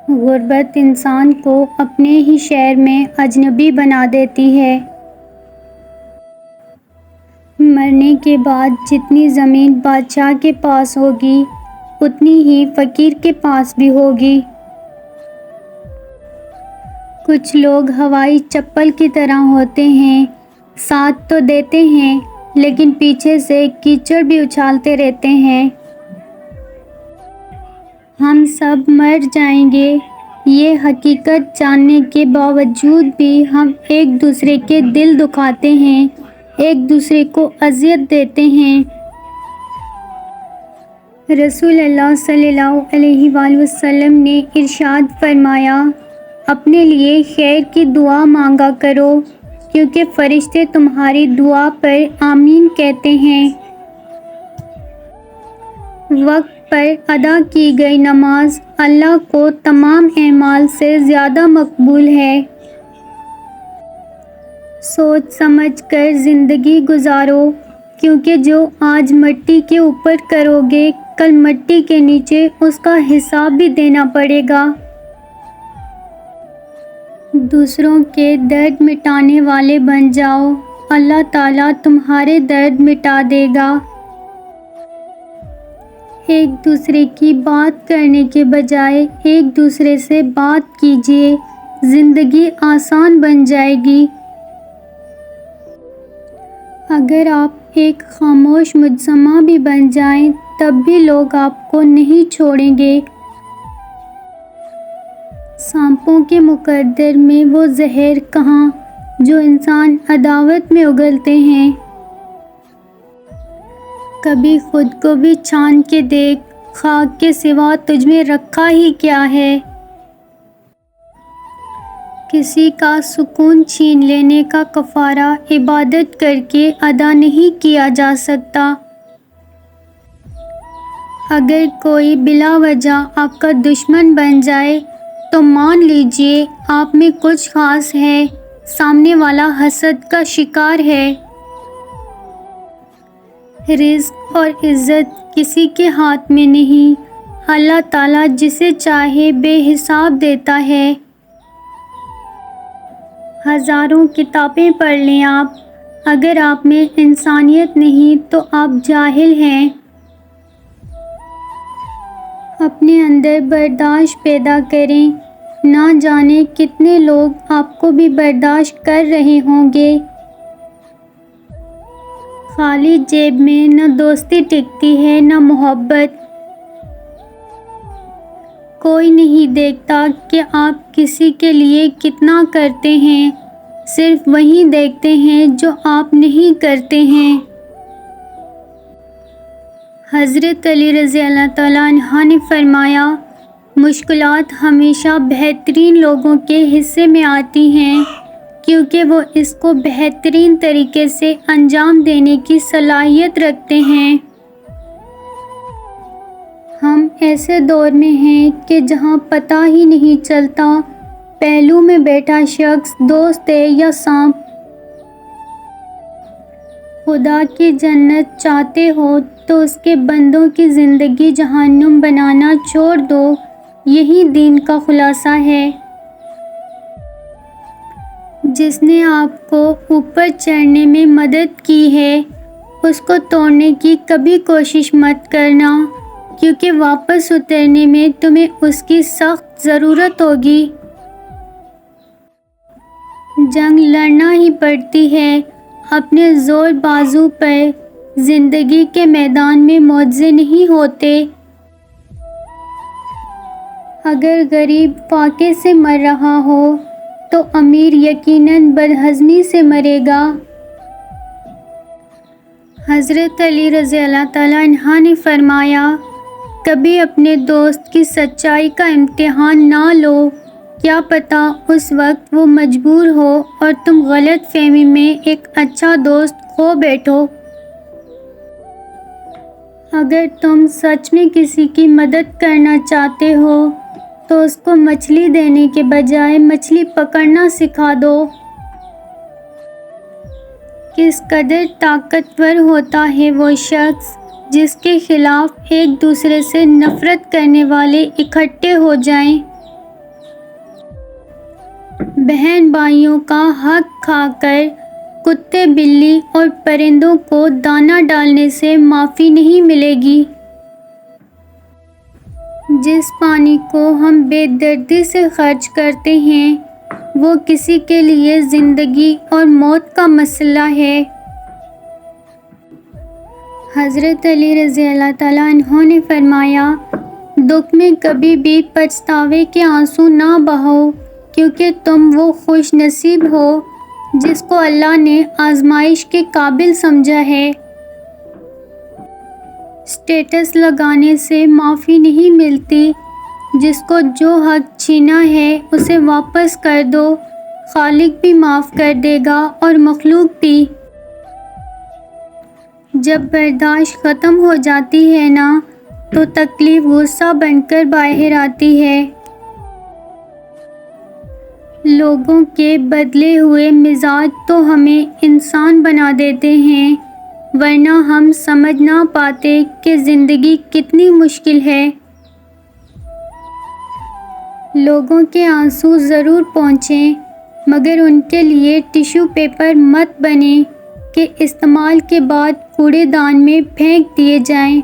غربت انسان کو اپنے ہی شہر میں اجنبی بنا دیتی ہے۔ مرنے کے بعد جتنی زمین بادشاہ کے پاس ہوگی اتنی ہی فقیر کے پاس بھی ہوگی۔ کچھ لوگ ہوائی چپل کی طرح ہوتے ہیں، ساتھ تو دیتے ہیں لیکن پیچھے سے کیچڑ بھی اچھالتے رہتے ہیں۔ ہم سب مر جائیں گے، یہ حقیقت جاننے کے باوجود بھی ہم ایک دوسرے کے دل دکھاتے ہیں، ایک دوسرے کو اذیت دیتے ہیں۔ رسول اللہ صلی اللہ علیہ وآلہ وسلم نے ارشاد فرمایا، اپنے لیے خیر کی دعا مانگا کرو کیونکہ فرشتے تمہاری دعا پر آمین کہتے ہیں۔ وقت پر ادا کی گئی نماز اللہ کو تمام اعمال سے زیادہ مقبول ہے۔ سوچ سمجھ کر زندگی گزارو کیونکہ جو آج مٹی کے اوپر کرو گے کل مٹی کے نیچے اس کا حساب بھی دینا پڑے گا۔ دوسروں کے درد مٹانے والے بن جاؤ، اللہ تعالیٰ تمہارے درد مٹا دے گا۔ ایک دوسرے کی بات کرنے کے بجائے ایک دوسرے سے بات کیجیے، زندگی آسان بن جائے گی۔ اگر آپ ایک خاموش مجسمہ بھی بن جائیں تب بھی لوگ آپ کو نہیں چھوڑیں گے۔ سانپوں کے مقدر میں وہ زہر کہاں جو انسان عداوت میں اگلتے ہیں۔ کبھی خود کو بھی چھان کے دیکھ، خاک کے سوا تجھ میں رکھا ہی کیا ہے۔ کسی کا سکون چھین لینے کا کفارہ عبادت کر کے ادا نہیں کیا جا سکتا۔ اگر کوئی بلا وجہ آپ کا دشمن بن جائے تو مان لیجیے آپ میں کچھ خاص ہے، سامنے والا حسد کا شکار ہے۔ رزق اور عزت کسی کے ہاتھ میں نہیں، اللہ تعالیٰ جسے چاہے بے حساب دیتا ہے۔ ہزاروں کتابیں پڑھ لیں آپ، اگر آپ میں انسانیت نہیں تو آپ جاہل ہیں۔ اپنے اندر برداشت پیدا کریں، نہ جانے کتنے لوگ آپ کو بھی برداشت کر رہے ہوں گے۔ خالی جیب میں نہ دوستی ٹکتی ہے نہ محبت۔ کوئی نہیں دیکھتا کہ آپ کسی کے لیے کتنا کرتے ہیں، صرف وہی دیکھتے ہیں جو آپ نہیں کرتے ہیں۔ حضرت علی رضی اللہ تعالیٰ عنہ نے فرمایا، مشکلات ہمیشہ بہترین لوگوں کے حصے میں آتی ہیں کیونکہ وہ اس کو بہترین طریقے سے انجام دینے کی صلاحیت رکھتے ہیں۔ ہم ایسے دور میں ہیں کہ جہاں پتہ ہی نہیں چلتا پہلو میں بیٹھا شخص دوست ہے یا سانپ۔ خدا کی جنت چاہتے ہو تو اس کے بندوں کی زندگی جہنم بنانا چھوڑ دو، یہی دین کا خلاصہ ہے۔ جس نے آپ کو اوپر چڑھنے میں مدد کی ہے اس کو توڑنے کی کبھی کوشش مت کرنا کیونکہ واپس اترنے میں تمہیں اس کی سخت ضرورت ہوگی۔ جنگ لڑنا ہی پڑتی ہے، اپنے زور بازو پر، زندگی کے میدان میں معجزے نہیں ہوتے۔ اگر غریب فاقے سے مر رہا ہو تو امیر یقیناً بدہضمی سے مرے گا۔ حضرت علی رضی اللہ تعالیٰ عنہ نے فرمایا، کبھی اپنے دوست کی سچائی کا امتحان نہ لو، کیا پتہ اس وقت وہ مجبور ہو اور تم غلط فہمی میں ایک اچھا دوست کھو بیٹھو۔ اگر تم سچ میں کسی کی مدد کرنا چاہتے ہو تو اس کو مچھلی دینے کے بجائے مچھلی پکڑنا سکھا دو۔ کس قدر طاقتور ہوتا ہے وہ شخص جس کے خلاف ایک دوسرے سے نفرت کرنے والے اکٹھے ہو جائیں۔ بہن بھائیوں کا حق کھا کر کتے بلی اور پرندوں کو دانہ ڈالنے سے معافی نہیں ملے گی۔ جس پانی کو ہم بے دردی سے خرچ کرتے ہیں وہ کسی کے لیے زندگی اور موت کا مسئلہ ہے۔ حضرت علی رضی اللہ تعالیٰ عنہ نے فرمایا، دکھ میں کبھی بھی پچھتاوے کے آنسو نہ بہاؤ، کیونکہ تم وہ خوش نصیب ہو جس کو اللہ نے آزمائش کے قابل سمجھا ہے۔ اسٹیٹس لگانے سے معافی نہیں ملتی، جس کو جو حق چھینا ہے اسے واپس کر دو، خالق بھی معاف کر دے گا اور مخلوق بھی۔ جب برداشت ختم ہو جاتی ہے نا تو تکلیف غصہ بن کر باہر آتی ہے۔ لوگوں کے بدلے ہوئے مزاج تو ہمیں انسان بنا دیتے ہیں، ورنہ ہم سمجھ نہ پاتے کہ زندگی کتنی مشکل ہے۔ لوگوں کے آنسو ضرور پہنچیں، مگر ان کے لیے ٹیشو پیپر مت بنیں کہ استعمال کے بعد کوڑے دان میں پھینک دیے جائیں۔